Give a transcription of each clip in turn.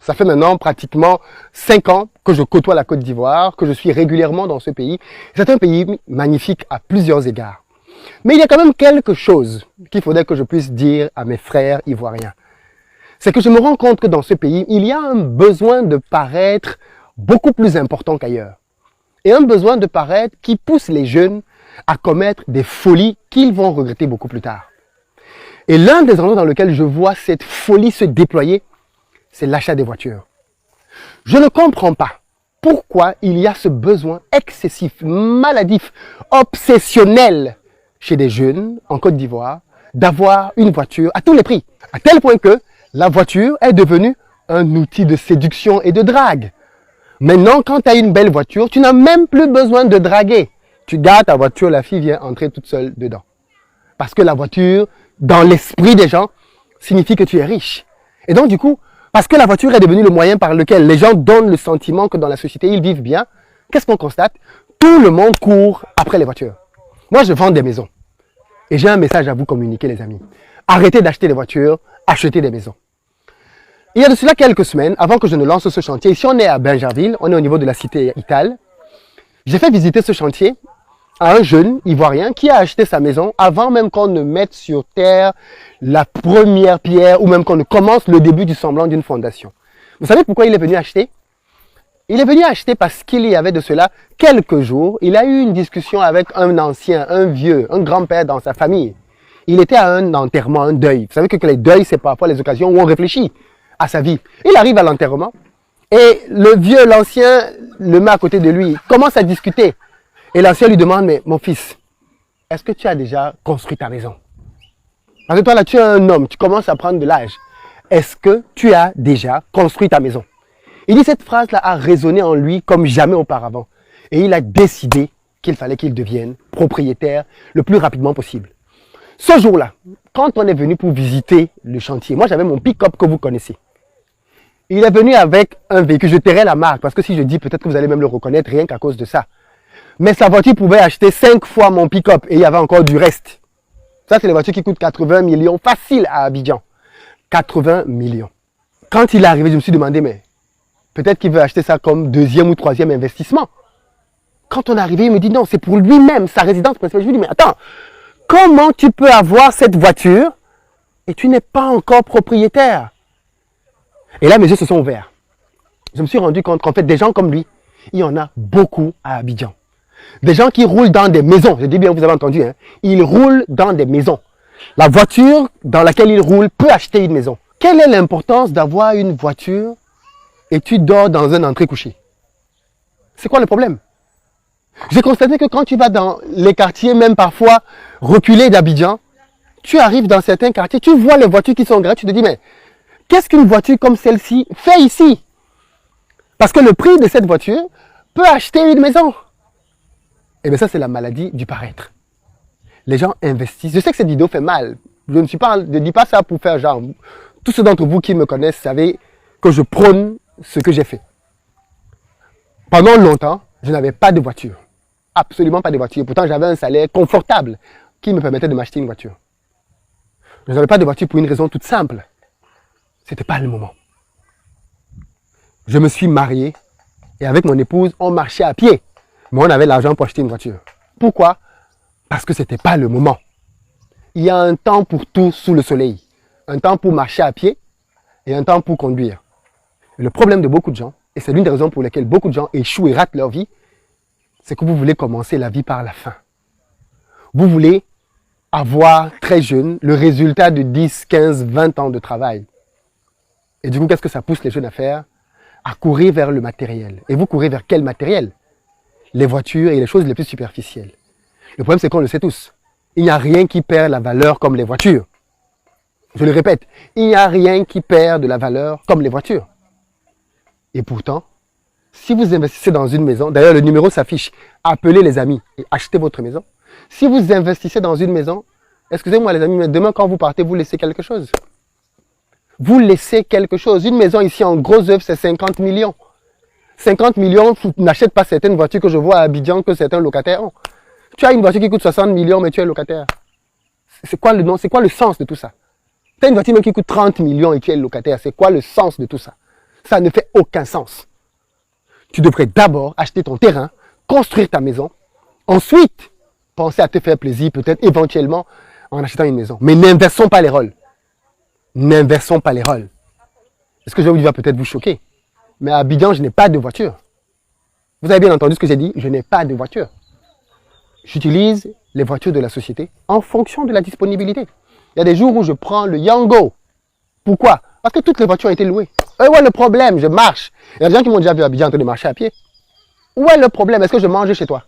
Ça fait maintenant pratiquement 5 ans que je côtoie la Côte d'Ivoire, que je suis régulièrement dans ce pays. C'est un pays magnifique à plusieurs égards. Mais il y a quand même quelque chose qu'il faudrait que je puisse dire à mes frères ivoiriens. C'est que je me rends compte que dans ce pays, il y a un besoin de paraître beaucoup plus important qu'ailleurs. Et un besoin de paraître qui pousse les jeunes à commettre des folies qu'ils vont regretter beaucoup plus tard. Et l'un des endroits dans lesquels je vois cette folie se déployer, c'est l'achat des voitures. Je ne comprends pas pourquoi il y a ce besoin excessif, maladif, obsessionnel chez des jeunes en Côte d'Ivoire d'avoir une voiture à tous les prix. À tel point que la voiture est devenue un outil de séduction et de drague. Maintenant, quand tu as une belle voiture, tu n'as même plus besoin de draguer. Tu gardes ta voiture, la fille vient entrer toute seule dedans. Parce que la voiture, dans l'esprit des gens, signifie que tu es riche. Et donc du coup, parce que la voiture est devenue le moyen par lequel les gens donnent le sentiment que dans la société, ils vivent bien, qu'est-ce qu'on constate? Tout le monde court après les voitures. Moi, je vends des maisons. Et j'ai un message à vous communiquer, les amis. Arrêtez d'acheter des voitures, achetez des maisons. Il y a de cela quelques semaines, avant que je ne lance ce chantier, ici on est à Bingerville, on est au niveau de la cité Ital. J'ai fait visiter ce chantier à un jeune Ivoirien qui a acheté sa maison avant même qu'on ne mette sur terre la première pierre ou même qu'on ne commence le début du semblant d'une fondation. Vous savez pourquoi il est venu acheter? Il est venu acheter parce qu'il y avait de cela quelques jours, il a eu une discussion avec un ancien, un vieux, un grand-père dans sa famille. Il était à un enterrement, un deuil. Vous savez que les deuils, c'est parfois les occasions où on réfléchit à sa vie. Il arrive à l'enterrement et le vieux, l'ancien, le met à côté de lui, commence à discuter. Et l'ancien lui demande, mais mon fils, est-ce que tu as déjà construit ta maison? Parce que toi là, tu es un homme, tu commences à prendre de l'âge. Est-ce que tu as déjà construit ta maison? Il dit cette phrase-là a résonné en lui comme jamais auparavant. Et il a décidé qu'il fallait qu'il devienne propriétaire le plus rapidement possible. Ce jour-là, quand on est venu pour visiter le chantier, moi j'avais mon pick-up que vous connaissez. Il est venu avec un véhicule, je tairai la marque, parce que si je dis, peut-être que vous allez même le reconnaître rien qu'à cause de ça. Mais sa voiture pouvait acheter 5 fois mon pick-up et il y avait encore du reste. Ça, c'est les voitures qui coûtent 80 millions, facile à Abidjan. 80 millions. Quand il est arrivé, je me suis demandé, mais peut-être qu'il veut acheter ça comme deuxième ou troisième investissement. Quand on est arrivé, il me dit, non, c'est pour lui-même, sa résidence principale. Je lui dis, mais attends, comment tu peux avoir cette voiture et tu n'es pas encore propriétaire? Et là, mes yeux se sont ouverts. Je me suis rendu compte qu'en fait, des gens comme lui, il y en a beaucoup à Abidjan. Des gens qui roulent dans des maisons. Je dis bien, vous avez entendu, hein? Ils roulent dans des maisons. La voiture dans laquelle ils roulent peut acheter une maison. Quelle est l'importance d'avoir une voiture et tu dors dans un entrée-couché? C'est quoi le problème? J'ai constaté que quand tu vas dans les quartiers, même parfois reculés d'Abidjan, tu arrives dans certains quartiers, tu vois les voitures qui sont gratuites, tu te dis, mais qu'est-ce qu'une voiture comme celle-ci fait ici? Parce que le prix de cette voiture peut acheter une maison. Et bien ça, c'est la maladie du paraître. Les gens investissent. Je sais que cette vidéo fait mal. Je ne dis pas ça pour faire genre. Tous ceux d'entre vous qui me connaissent savez que je prône ce que j'ai fait. Pendant longtemps, je n'avais pas de voiture. Absolument pas de voiture. Pourtant, j'avais un salaire confortable qui me permettait de m'acheter une voiture. Je n'avais pas de voiture pour une raison toute simple. C'était pas le moment. Je me suis marié et avec mon épouse, on marchait à pied. Mais on avait l'argent pour acheter une voiture. Pourquoi? Parce que c'était pas le moment. Il y a un temps pour tout sous le soleil. Un temps pour marcher à pied et un temps pour conduire. Et le problème de beaucoup de gens, et c'est l'une des raisons pour lesquelles beaucoup de gens échouent et ratent leur vie, c'est que vous voulez commencer la vie par la fin. Vous voulez avoir très jeune le résultat de 10, 15, 20 ans de travail. Et du coup, qu'est-ce que ça pousse les jeunes à faire? À courir vers le matériel. Et vous courez vers quel matériel? Les voitures et les choses les plus superficielles. Le problème, c'est qu'on le sait tous. Il n'y a rien qui perd la valeur comme les voitures. Je le répète, il n'y a rien qui perd de la valeur comme les voitures. Et pourtant, si vous investissez dans une maison, d'ailleurs le numéro s'affiche, appelez les amis et achetez votre maison. Si vous investissez dans une maison, excusez-moi les amis, mais demain quand vous partez, vous laissez quelque chose. Vous laissez quelque chose. Une maison ici en gros œuvre, c'est 50 millions. 50 millions, tu n'achètes pas certaines voitures que je vois à Abidjan que certains locataires ont. Tu as une voiture qui coûte 60 millions, mais tu es locataire. C'est quoi le nom? C'est quoi le sens de tout ça? Tu as une voiture même qui coûte 30 millions et tu es locataire. C'est quoi le sens de tout ça? Ça ne fait aucun sens. Tu devrais d'abord acheter ton terrain, construire ta maison, ensuite penser à te faire plaisir, peut-être éventuellement en achetant une maison. Mais n'inversons pas les rôles. N'inversons pas les rôles. Ce que je vais vous dire va peut-être vous choquer. Mais à Abidjan, je n'ai pas de voiture. Vous avez bien entendu ce que j'ai dit, je n'ai pas de voiture. J'utilise les voitures de la société en fonction de la disponibilité. Il y a des jours où je prends le Yango. Pourquoi? Parce que toutes les voitures ont été louées. Où est le problème? Je marche. Il y a des gens qui m'ont déjà vu à Abidjan en train de marcher à pied. Où est le problème? Est-ce que je mange chez toi?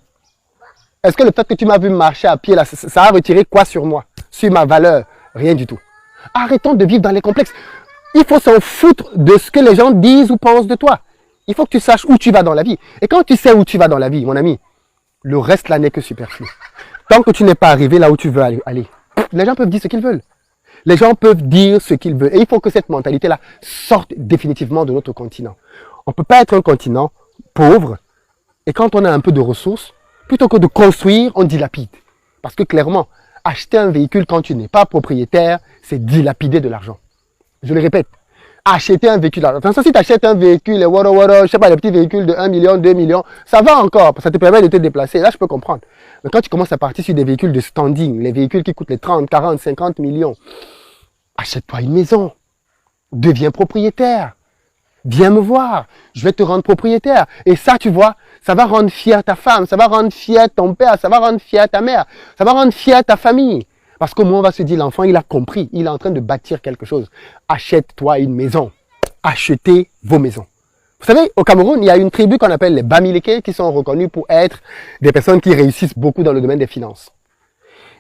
Est-ce que le fait que tu m'as vu marcher à pied, là, ça a retiré quoi sur moi? Sur ma valeur? Rien du tout. Arrêtons de vivre dans les complexes. Il faut s'en foutre de ce que les gens disent ou pensent de toi. Il faut que tu saches où tu vas dans la vie. Et quand tu sais où tu vas dans la vie, mon ami, le reste là n'est que superflu. Tant que tu n'es pas arrivé là où tu veux aller, les gens peuvent dire ce qu'ils veulent. Les gens peuvent dire ce qu'ils veulent. Et il faut que cette mentalité-là sorte définitivement de notre continent. On ne peut pas être un continent pauvre. Et quand on a un peu de ressources, plutôt que de construire, on dilapide. Parce que clairement, acheter un véhicule quand tu n'es pas propriétaire, c'est dilapider de l'argent. Je le répète, acheter un véhicule. Attention, si tu achètes un véhicule, je sais pas, les petits véhicules de 1 million, 2 millions, ça va encore, ça te permet de te déplacer. Là, je peux comprendre. Mais quand tu commences à partir sur des véhicules de standing, les véhicules qui coûtent les 30, 40, 50 millions, achète-toi une maison. Deviens propriétaire. Viens me voir. Je vais te rendre propriétaire. Et ça, tu vois, ça va rendre fier ta femme, ça va rendre fier ton père, ça va rendre fier ta mère, ça va rendre fier ta famille. Parce qu'au moins, on va se dire, l'enfant, il a compris, il est en train de bâtir quelque chose. Achète-toi une maison. Achetez vos maisons. Vous savez, au Cameroun, il y a une tribu qu'on appelle les Bamileke qui sont reconnus pour être des personnes qui réussissent beaucoup dans le domaine des finances.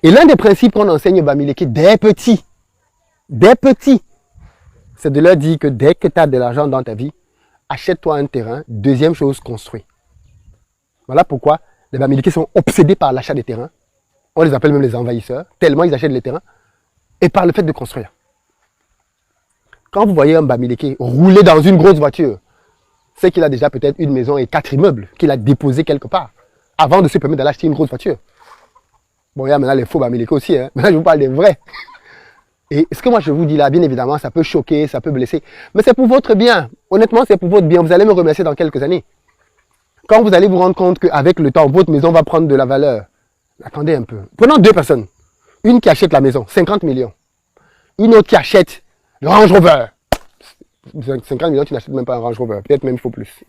Et l'un des principes qu'on enseigne aux Bamileke dès petits, c'est de leur dire que dès que tu as de l'argent dans ta vie, achète-toi un terrain. Deuxième chose, construis. Voilà pourquoi les Bamileke sont obsédés par l'achat des terrains. On les appelle même les envahisseurs, tellement ils achètent les terrains. Et par le fait de construire. Quand vous voyez un Bamileke rouler dans une grosse voiture, c'est qu'il a déjà peut-être une maison et 4 immeubles qu'il a déposés quelque part avant de se permettre d'aller acheter une grosse voiture. Bon, il y a maintenant les faux Bamileke aussi, hein. Maintenant je vous parle des vrais. Et ce que moi je vous dis là, bien évidemment, ça peut choquer, ça peut blesser, mais c'est pour votre bien. Honnêtement, c'est pour votre bien. Vous allez me remercier dans quelques années. Quand vous allez vous rendre compte qu'avec le temps, votre maison va prendre de la valeur. Attendez un peu. Prenons deux personnes. Une qui achète la maison, 50 millions. Une autre qui achète le Range Rover. 50 millions, tu n'achètes même pas un Range Rover. Peut-être même il faut plus.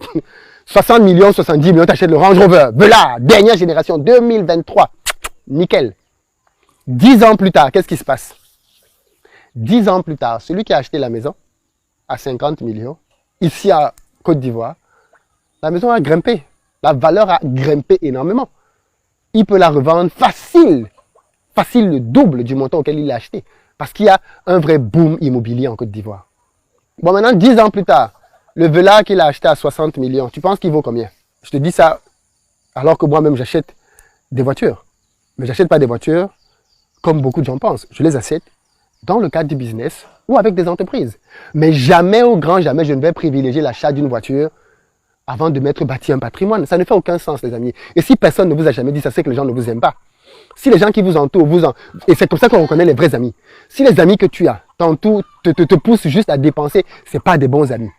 60 millions, 70 millions, tu achètes le Range Rover. Voilà, dernière génération, 2023. Nickel. 10 ans plus tard, qu'est-ce qui se passe? 10 ans plus tard, celui qui a acheté la maison à 50 millions, ici à Côte d'Ivoire, la maison a grimpé. La valeur a grimpé énormément. Il peut la revendre facile le double du montant auquel il l'a acheté. Parce qu'il y a un vrai boom immobilier en Côte d'Ivoire. Bon, maintenant, 10 ans plus tard, le Vela qu'il a acheté à 60 millions, tu penses qu'il vaut combien? Je te dis ça alors que moi-même j'achète des voitures. Mais j'achète pas des voitures comme beaucoup de gens pensent. Je les achète dans le cadre du business ou avec des entreprises. Mais jamais, au grand jamais, je ne vais privilégier l'achat d'une voiture avant de m'être bâti un patrimoine. Ça ne fait aucun sens, les amis. Et si personne ne vous a jamais dit ça, c'est que les gens ne vous aiment pas. Si les gens qui vous entourent et c'est comme ça qu'on reconnaît les vrais amis. Si les amis que tu as t'entourent, te poussent juste à dépenser, c'est pas des bons amis.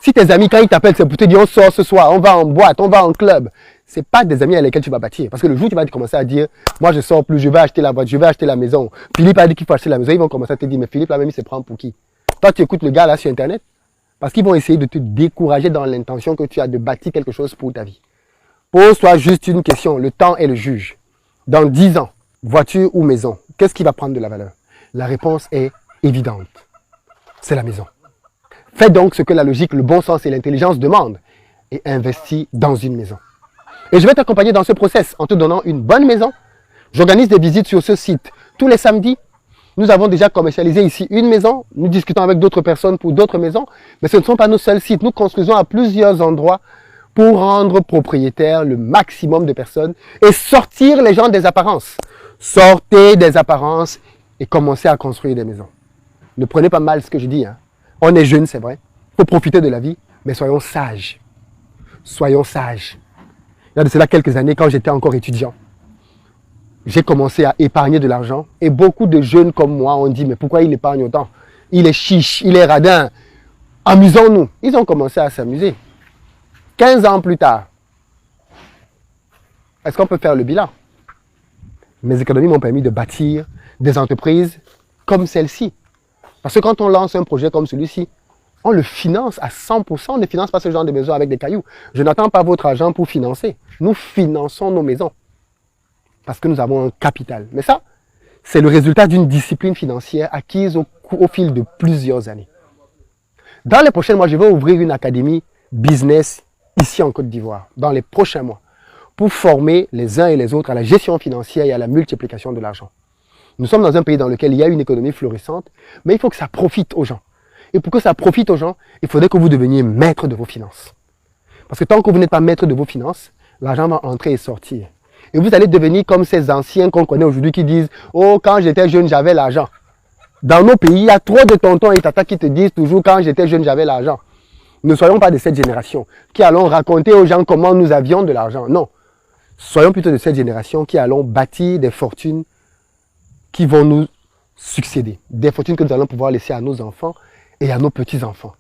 Si tes amis, quand ils t'appellent, c'est pour te dire on sort ce soir, on va en boîte, on va en club, c'est pas des amis avec lesquels tu vas bâtir. Parce que le jour où tu vas commencer à dire, moi je sors plus, je vais acheter la voiture, je vais acheter la maison. Philippe a dit qu'il faut acheter la maison, ils vont commencer à te dire, mais Philippe là-même il se prend pour qui? Toi tu écoutes le gars là sur internet, parce qu'ils vont essayer de te décourager dans l'intention que tu as de bâtir quelque chose pour ta vie. Pose-toi juste une question, le temps est le juge. Dans 10 ans, voiture ou maison, qu'est-ce qui va prendre de la valeur? La réponse est évidente. C'est la maison. Fais donc ce que la logique, le bon sens et l'intelligence demandent et investis dans une maison. Et je vais t'accompagner dans ce process en te donnant une bonne maison. J'organise des visites sur ce site tous les samedis. Nous avons déjà commercialisé ici une maison. Nous discutons avec d'autres personnes pour d'autres maisons. Mais ce ne sont pas nos seuls sites. Nous construisons à plusieurs endroits pour rendre propriétaire le maximum de personnes et sortir les gens des apparences. Sortez des apparences et commencez à construire des maisons. Ne prenez pas mal ce que je dis, hein. On est jeunes, c'est vrai. Il faut profiter de la vie, mais soyons sages. Soyons sages. Il y a de cela quelques années, quand j'étais encore étudiant, j'ai commencé à épargner de l'argent et beaucoup de jeunes comme moi ont dit, mais pourquoi il épargne autant? Il est chiche, il est radin. Amusons-nous. Ils ont commencé à s'amuser. 15 ans plus tard, est-ce qu'on peut faire le bilan? Mes économies m'ont permis de bâtir des entreprises comme celle-ci. Parce que quand on lance un projet comme celui-ci, on le finance à 100%. On ne finance pas ce genre de maison avec des cailloux. Je n'attends pas votre argent pour financer. Nous finançons nos maisons. Parce que nous avons un capital. Mais ça, c'est le résultat d'une discipline financière acquise au fil de plusieurs années. Dans les prochains mois, je vais ouvrir une académie business ici en Côte d'Ivoire, dans les prochains mois, pour former les uns et les autres à la gestion financière et à la multiplication de l'argent. Nous sommes dans un pays dans lequel il y a une économie florissante, mais il faut que ça profite aux gens. Et pour que ça profite aux gens, il faudrait que vous deveniez maître de vos finances. Parce que tant que vous n'êtes pas maître de vos finances, l'argent va entrer et sortir. Et vous allez devenir comme ces anciens qu'on connaît aujourd'hui qui disent « Oh, quand j'étais jeune, j'avais l'argent ». Dans nos pays, il y a trop de tontons et tatas qui te disent toujours « Quand j'étais jeune, j'avais l'argent ». Ne soyons pas de cette génération qui allons raconter aux gens comment nous avions de l'argent. Non. Soyons plutôt de cette génération qui allons bâtir des fortunes qui vont nous succéder. Des fortunes que nous allons pouvoir laisser à nos enfants et à nos petits-enfants.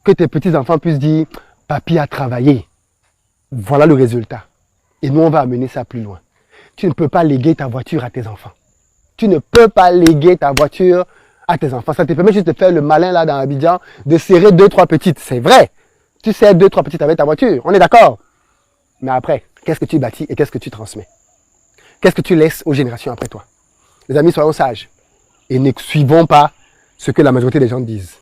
Que tes petits-enfants puissent dire « Papy a travaillé. Voilà le résultat. » Et nous, on va amener ça plus loin. Tu ne peux pas léguer ta voiture à tes enfants. Tu ne peux pas léguer ta voiture à tes enfants. Ça te permet juste de faire le malin là dans Abidjan, de serrer 2-3 petites. C'est vrai. Tu serres 2-3 petites avec ta voiture. On est d'accord. Mais après, qu'est-ce que tu bâtis et qu'est-ce que tu transmets? Qu'est-ce que tu laisses aux générations après toi? Les amis, soyons sages. Et ne suivons pas ce que la majorité des gens disent.